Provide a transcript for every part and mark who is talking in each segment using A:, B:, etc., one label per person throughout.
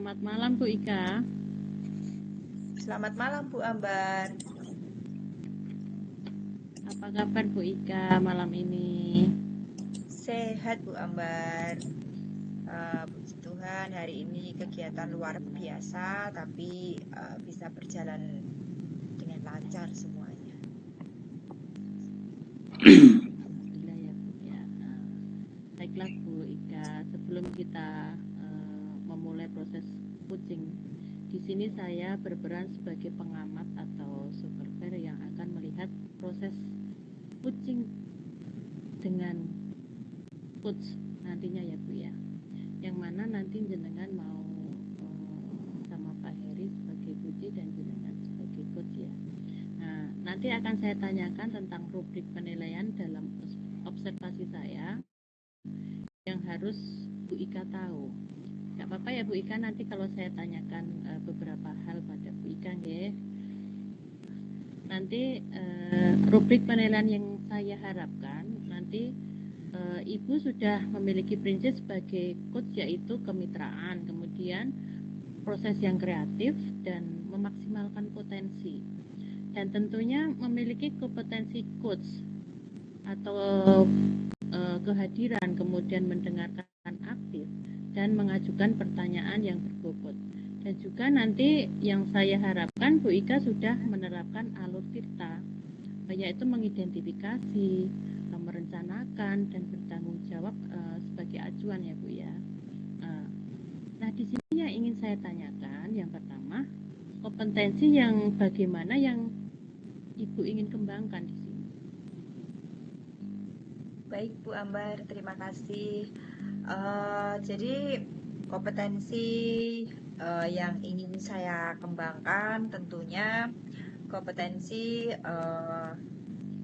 A: Selamat malam Bu Ika.
B: Selamat malam Bu Ambar.
A: Apa kabar Bu Ika malam ini?
B: Sehat Bu Ambar. Puji Tuhan hari ini kegiatan luar biasa tapi bisa berjalan dengan lancar semuanya.
A: Alhamdulillah ya Bu ya. Baiklah Bu Ika, sebelum kita memulai proses coaching, di sini saya berperan sebagai pengamat atau supervisor yang akan melihat proses coaching dengan coach nantinya ya Bu ya. Yang mana nanti jenengan mau sama Pak Heri sebagai coach dan jenengan sebagai coach ya. Nah, nanti akan saya tanyakan tentang rubrik penilaian dalam observasi saya yang harus Bu Ika tahu. Gak apa-apa ya Bu Ika, nanti kalau saya tanyakan beberapa hal pada Bu Ika ya. Nanti rubrik penilaian yang saya harapkan nanti Ibu sudah memiliki prinsip sebagai coach, yaitu kemitraan, kemudian proses yang kreatif dan memaksimalkan potensi, dan tentunya memiliki kompetensi coach atau kehadiran, kemudian mendengarkan aktif dan mengajukan pertanyaan yang berbobot. Dan juga nanti yang saya harapkan Bu Ika sudah menerapkan alur tirta, yaitu mengidentifikasi, merencanakan dan bertanggung jawab sebagai acuan ya Bu ya. Nah, di sini yang ingin saya tanyakan yang pertama, kompetensi yang bagaimana yang Ibu ingin kembangkan di sini?
B: Baik Bu Ambar, terima kasih. Jadi kompetensi yang ingin saya kembangkan tentunya kompetensi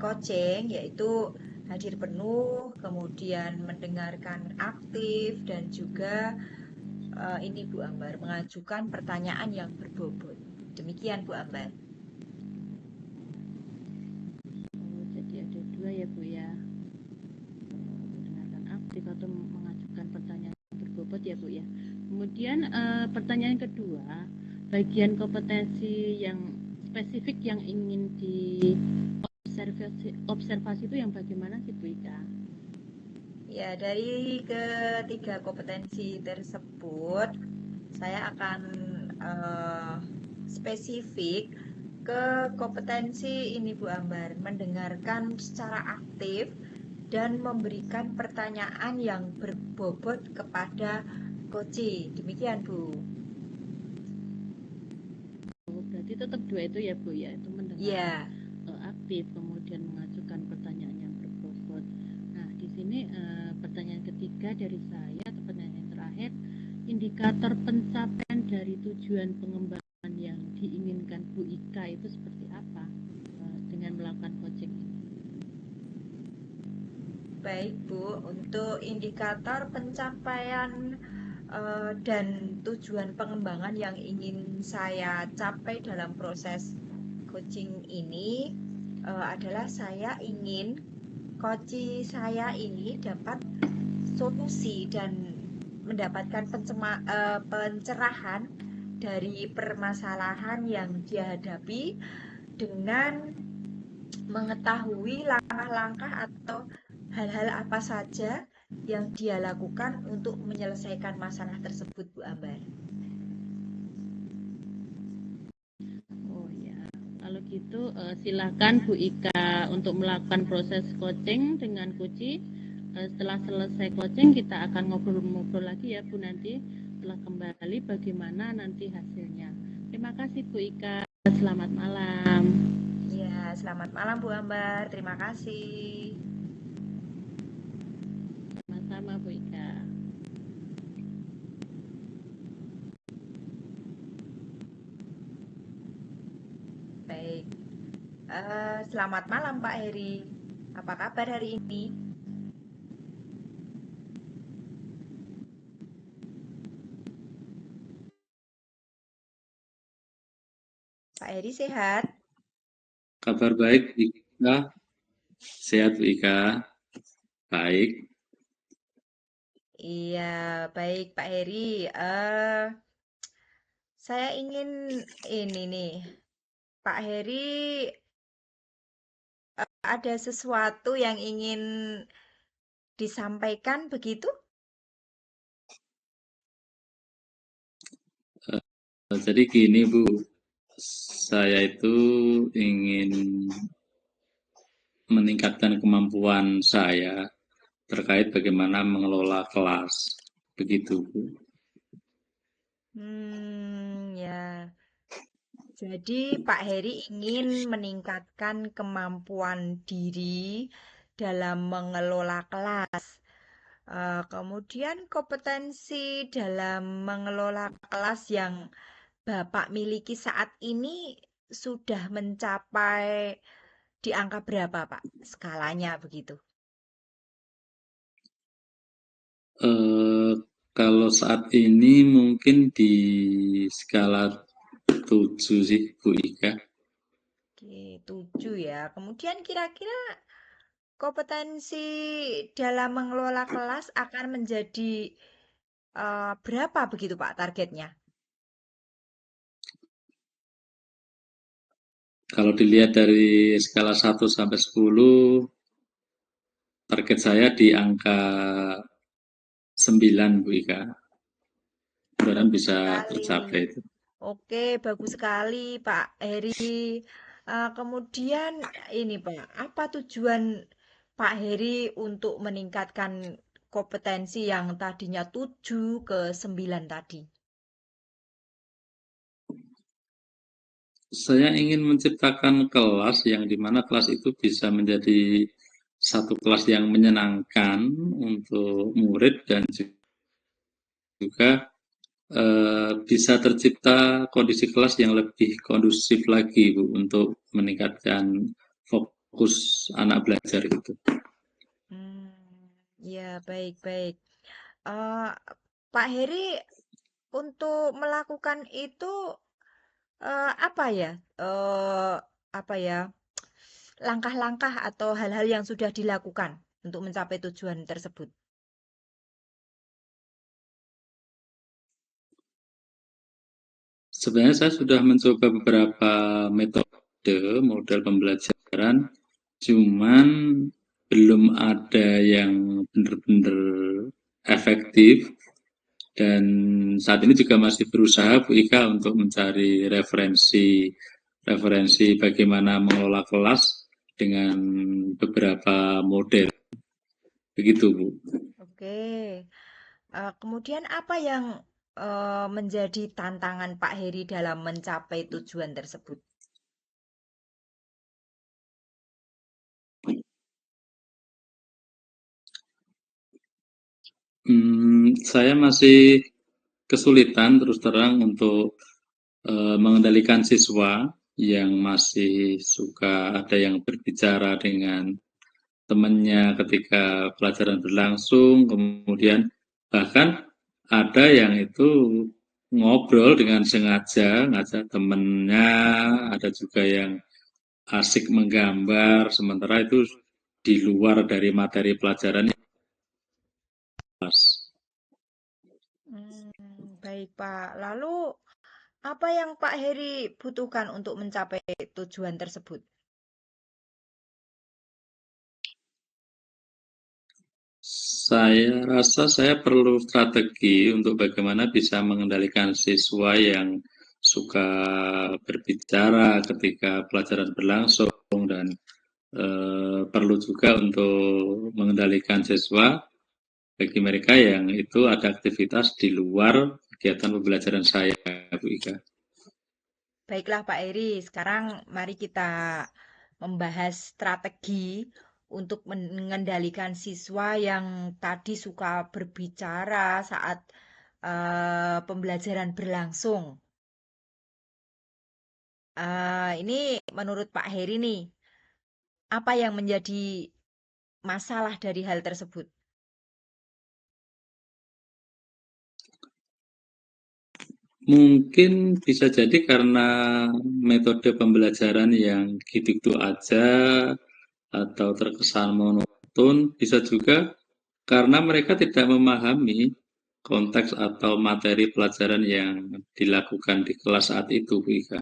B: coaching, yaitu hadir penuh, kemudian mendengarkan aktif dan juga ini Bu Ambar, mengajukan pertanyaan yang berbobot. Demikian Bu Ambar.
A: Jadi ada dua ya Bu ya, mendengarkan aktif atau mengajukan pertanyaan berbobot ya Bu ya. Kemudian pertanyaan kedua, bagian kompetensi yang spesifik yang ingin diobservasi itu yang bagaimana sih Bu Ika?
B: Ya, dari ketiga kompetensi tersebut, saya akan spesifik ke kompetensi ini Bu Ambar, mendengarkan secara aktif dan memberikan pertanyaan yang berbobot kepada coach. Demikian Bu.
A: Berarti tetap dua itu ya Bu ya, itu mendengarkan
B: Ya,
A: aktif kemudian mengajukan pertanyaan yang berbobot. Nah, di sini pertanyaan ketiga dari saya atau pertanyaan yang terakhir, indikator pencapaian dari tujuan pengembangan yang diinginkan Bu Ika itu seperti apa dengan melakukan coaching ini?
B: baik Bu. Untuk indikator pencapaian dan tujuan pengembangan yang ingin saya capai dalam proses coaching ini adalah saya ingin coach saya ini dapat solusi dan mendapatkan pencerahan dari permasalahan yang dihadapi dengan mengetahui langkah-langkah atau hal-hal apa saja yang dia lakukan untuk menyelesaikan masalah tersebut, Bu Ambar.
A: Oh ya, kalau gitu silakan Bu Ika untuk melakukan proses coaching dengan Kuci. Setelah selesai coaching kita akan ngobrol-ngobrol lagi ya Bu nanti setelah kembali bagaimana nanti hasilnya. Terima kasih Bu Ika. Selamat malam.
B: Ya, selamat malam Bu Ambar. Terima kasih.
A: Sama-sama Bu Ika.
B: Baik. Selamat malam Pak Heri. Apa kabar hari ini? Pak Heri sehat?
C: Kabar baik, Ika. Sehat, Bu Ika. Baik.
B: Iya, baik Pak Heri. Saya ingin ini nih, Pak Heri ada sesuatu yang ingin disampaikan begitu?
C: Jadi gini Bu, saya itu ingin meningkatkan kemampuan saya terkait bagaimana mengelola kelas. Begitu Bu.
B: Ya. Jadi Pak Heri ingin meningkatkan kemampuan diri dalam mengelola kelas. Kemudian kompetensi dalam mengelola kelas yang Bapak miliki saat ini sudah mencapai di angka berapa, Pak? Skalanya begitu.
C: Eh, Kalau saat ini mungkin di skala 7 sih Bu Ika.
B: Oke, 7 ya. Kemudian kira-kira kompetensi dalam mengelola kelas akan menjadi berapa begitu Pak targetnya?
C: Kalau dilihat dari skala 1 sampai 10, target saya di angka 9 Bu Ika. Mudah-mudahan
B: Bagus
C: bisa
B: sekali.
C: tercapai itu.
B: Oke, bagus sekali Pak Heri. Kemudian ini Pak, apa tujuan Pak Heri untuk meningkatkan kompetensi yang tadinya 7 ke 9 tadi?
C: Saya ingin menciptakan kelas yang dimana kelas itu bisa menjadi satu kelas yang menyenangkan untuk murid dan juga bisa tercipta kondisi kelas yang lebih kondusif lagi Bu untuk meningkatkan fokus anak belajar itu.
B: Hmm, ya baik-baik. Eh, Pak Heri untuk melakukan itu apa ya? Apa ya? Langkah-langkah atau hal-hal yang sudah dilakukan untuk mencapai tujuan tersebut.
C: Sebenarnya saya sudah mencoba beberapa metode model pembelajaran, cuman belum ada yang benar-benar efektif dan saat ini juga masih berusaha Bu Ika untuk mencari referensi bagaimana mengelola kelas dengan beberapa model. Begitu Bu.
B: Oke. Kemudian apa yang menjadi tantangan Pak Heri dalam mencapai tujuan tersebut?
C: Saya masih kesulitan terus terang untuk mengendalikan siswa yang masih suka ada yang berbicara dengan temannya ketika pelajaran berlangsung, kemudian bahkan ada yang itu ngobrol dengan sengaja, ngajak temennya, ada juga yang asik menggambar, sementara itu di luar dari materi pelajaran yang jelas.
B: Baik Pak. Lalu apa yang Pak Heri butuhkan untuk mencapai tujuan tersebut?
C: Saya rasa saya perlu strategi untuk bagaimana bisa mengendalikan siswa yang suka berbicara ketika pelajaran berlangsung dan perlu juga untuk mengendalikan siswa bagi mereka yang itu ada aktivitas di luar kegiatan pembelajaran saya, Bu Ika.
B: Baiklah Pak Heri, sekarang mari kita membahas strategi untuk mengendalikan siswa yang tadi suka berbicara saat pembelajaran berlangsung. Ini menurut Pak Heri nih, apa yang menjadi masalah dari hal tersebut?
C: Mungkin bisa jadi karena metode pembelajaran yang gitu-gitu aja atau terkesan monoton, bisa juga karena mereka tidak memahami konteks atau materi pelajaran yang dilakukan di kelas saat itu, Bu Ika.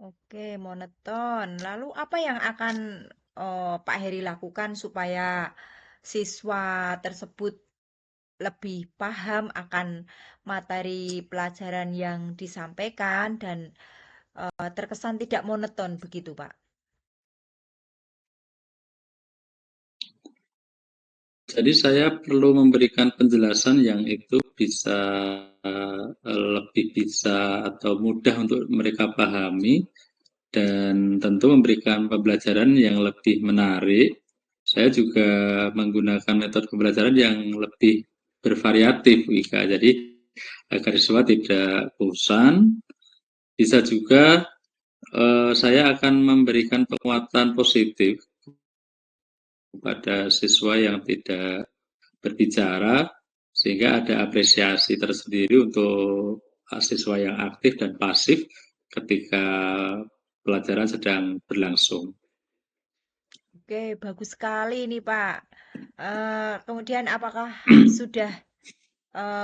B: Oke, monoton. Lalu apa yang akan Pak Heri lakukan supaya siswa tersebut lebih paham akan materi pelajaran yang disampaikan dan terkesan tidak monoton begitu, Pak?
C: Jadi saya perlu memberikan penjelasan yang itu bisa lebih bisa atau mudah untuk mereka pahami dan tentu memberikan pembelajaran yang lebih menarik. Saya juga menggunakan metode pembelajaran yang lebih bervariatif, Ika. Jadi agar siswa tidak bosan, bisa juga saya akan memberikan penguatan positif kepada siswa yang tidak berbicara, sehingga ada apresiasi tersendiri untuk siswa yang aktif dan pasif ketika pelajaran sedang berlangsung.
B: Oke, bagus sekali nih, Pak. Kemudian apakah sudah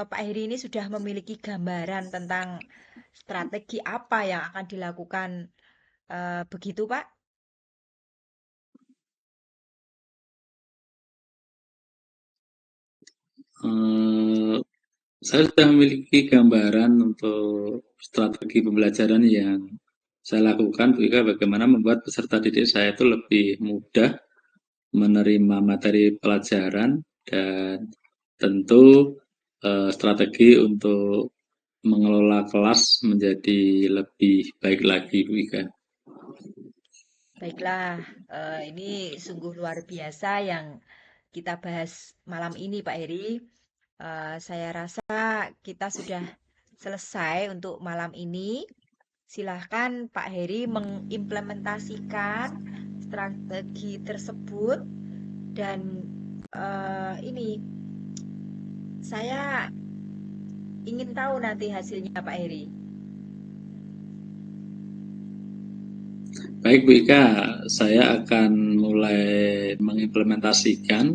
B: Pak Heri ini sudah memiliki gambaran tentang strategi apa yang akan dilakukan begitu, Pak?
C: Eh, saya sudah memiliki gambaran untuk strategi pembelajaran yang saya lakukan, Bu Ika, bagaimana membuat peserta didik saya itu lebih mudah menerima materi pelajaran dan tentu strategi untuk mengelola kelas menjadi lebih baik lagi, Bu Ika.
B: Baiklah, ini sungguh luar biasa yang kita bahas malam ini, Pak Heri. Saya rasa kita sudah selesai untuk malam ini. Silahkan Pak Heri mengimplementasikan strategi tersebut dan ini saya ingin tahu nanti hasilnya Pak Heri.
C: Baik, Bu Ika, saya akan mulai mengimplementasikan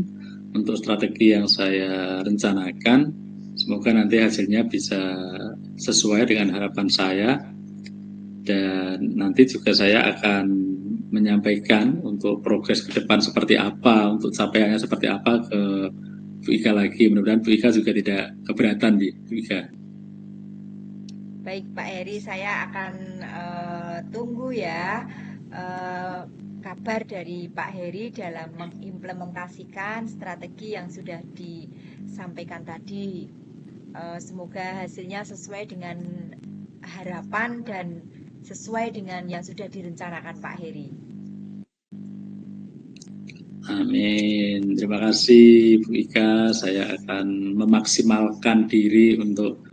C: untuk strategi yang saya rencanakan. Semoga nanti hasilnya bisa sesuai dengan harapan saya. Dan nanti juga saya akan menyampaikan untuk progres ke depan seperti apa, untuk capaiannya seperti apa ke Bu Ika lagi. Mudah-mudahan Bu Ika juga tidak keberatan di Bu Ika.
B: Baik Pak Heri, saya akan tunggu ya kabar dari Pak Heri dalam mengimplementasikan strategi yang sudah disampaikan tadi. Semoga hasilnya sesuai dengan harapan dan sesuai dengan yang sudah direncanakan Pak Heri.
C: Amin. Terima kasih Bu Ika. Saya akan memaksimalkan diri untuk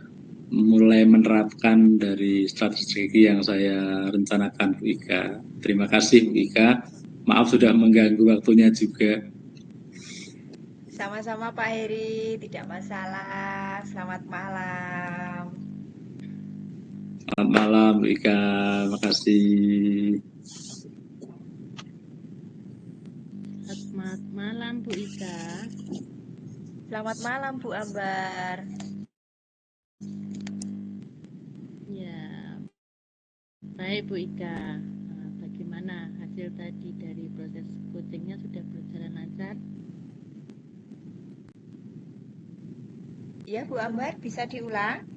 C: mulai menerapkan dari strategi yang saya rencanakan, Bu Ika. Terima kasih, Bu Ika. Maaf sudah mengganggu waktunya juga.
B: Sama-sama Pak Heri, tidak masalah. Selamat malam.
C: Selamat malam, Bu Ika. Terima kasih.
A: Selamat malam Bu Ika.
B: Selamat malam Bu Ambar.
A: Ya, baik Bu Ika. Bagaimana hasil tadi dari proses coachingnya sudah berjalan lancar?
B: Iya Bu Ambar, bisa diulang?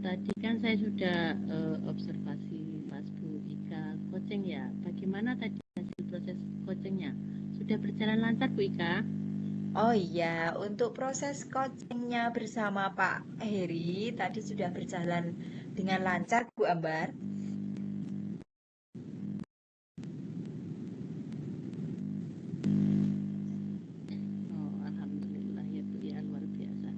A: Tadi kan saya sudah observasi pas Bu Ika coaching ya. Bagaimana tadi hasil proses coachingnya? Sudah berjalan lancar Bu Ika?
B: Oh iya, untuk proses coachingnya bersama Pak Heri tadi sudah berjalan dengan lancar Bu Ambar.
A: Oh, alhamdulillah ya Bu ya, luar biasa.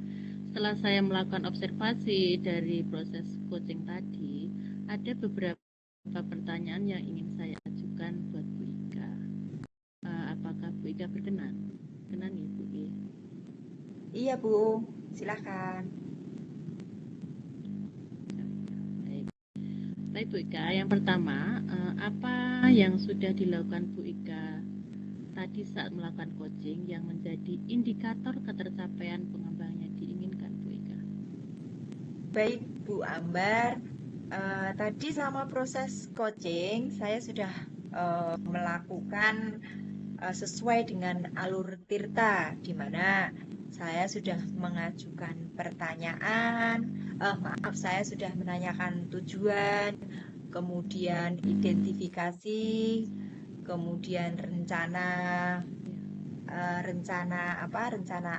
A: Setelah saya melakukan observasi dari proses coaching tadi, ada beberapa pertanyaan yang ingin saya ajukan buat Bu Ika. Apakah Bu Ika berkenan? Berkenan ya Bu ya?
B: Iya Bu, silakan.
A: Baik. Baik Bu Ika, yang pertama, apa yang sudah dilakukan Bu Ika tadi saat melakukan coaching yang menjadi indikator ketercapaian pengembang yang diinginkan, Bu Ika?
B: Baik, Bu Ambar. Tadi selama proses coaching, saya sudah melakukan sesuai dengan alur Tirta, di mana saya sudah mengajukan pertanyaan, saya sudah menanyakan tujuan, kemudian identifikasi, kemudian rencana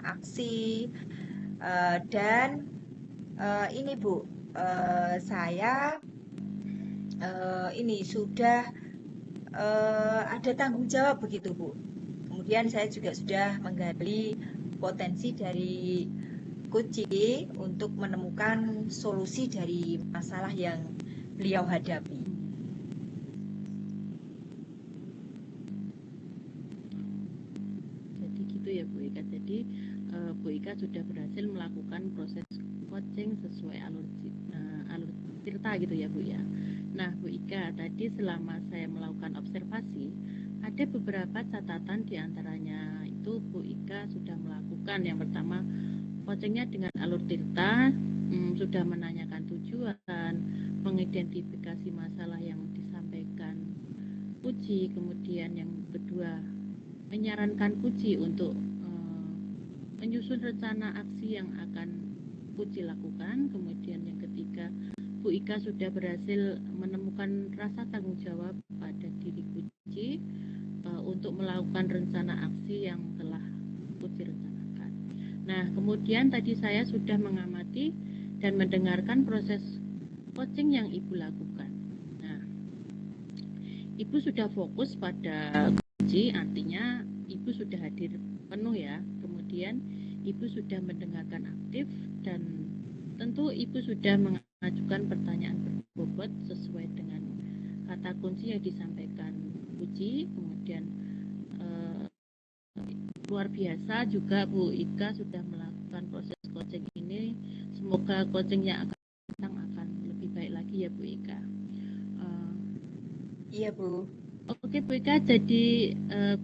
B: aksi, dan ini Bu, saya ini sudah ada tanggung jawab begitu Bu. Kemudian saya juga sudah menggali potensi dari Coach untuk menemukan solusi dari masalah yang beliau hadapi.
A: Jadi gitu ya Bu Ika. Jadi Bu Ika sudah berhasil melakukan proses coaching sesuai alur Tirta gitu ya Bu ya. Nah Bu Ika, tadi selama saya melakukan observasi, ada beberapa catatan diantaranya itu Bu Ika sudah melakukan. Yang pertama, coachingnya dengan alur Tirta, sudah menanyakan tujuan, mengidentifikasi masalah yang disampaikan Puji, kemudian yang kedua menyarankan Puji untuk menyusun rencana aksi yang akan Puji lakukan, kemudian yang ketiga Bu Ika sudah berhasil menemukan rasa tanggung jawab pada diri Puji untuk melakukan rencana aksi yang telah Puji rencanakan. Nah, kemudian tadi saya sudah mengamati dan mendengarkan proses coaching yang Ibu lakukan. Nah, Ibu sudah fokus pada Puji, artinya Ibu sudah hadir penuh ya. Kemudian Ibu sudah mendengarkan aktif dan tentu Ibu sudah mengajukan pertanyaan berbobot sesuai dengan kata kunci yang disampaikan Puji. Kemudian luar biasa juga Bu Ika sudah melakukan proses coaching ini. Semoga coaching yang akan datang akan lebih baik lagi ya Bu Ika.
B: Iya Bu.
A: Oke Bu Ika, jadi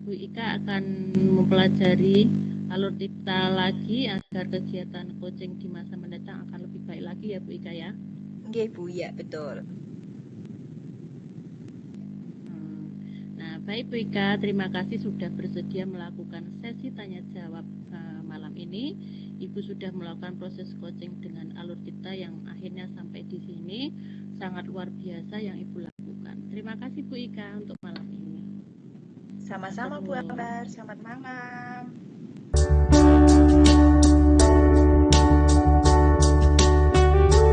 A: Bu Ika akan mempelajari alur Tirta lagi agar kegiatan coaching di masa mendatang akan lebih baik lagi ya Bu Ika ya.
B: Oke Bu, ya betul.
A: Nah, baik Bu Ika, terima kasih sudah bersedia melakukan sesi tanya jawab malam ini. Ibu sudah melakukan proses coaching dengan alur Tirta yang akhirnya sampai di sini. Sangat luar biasa yang Ibu lakukan. Terima kasih Bu Ika untuk malam ini.
B: Sama-sama Bu Ambar, selamat malam.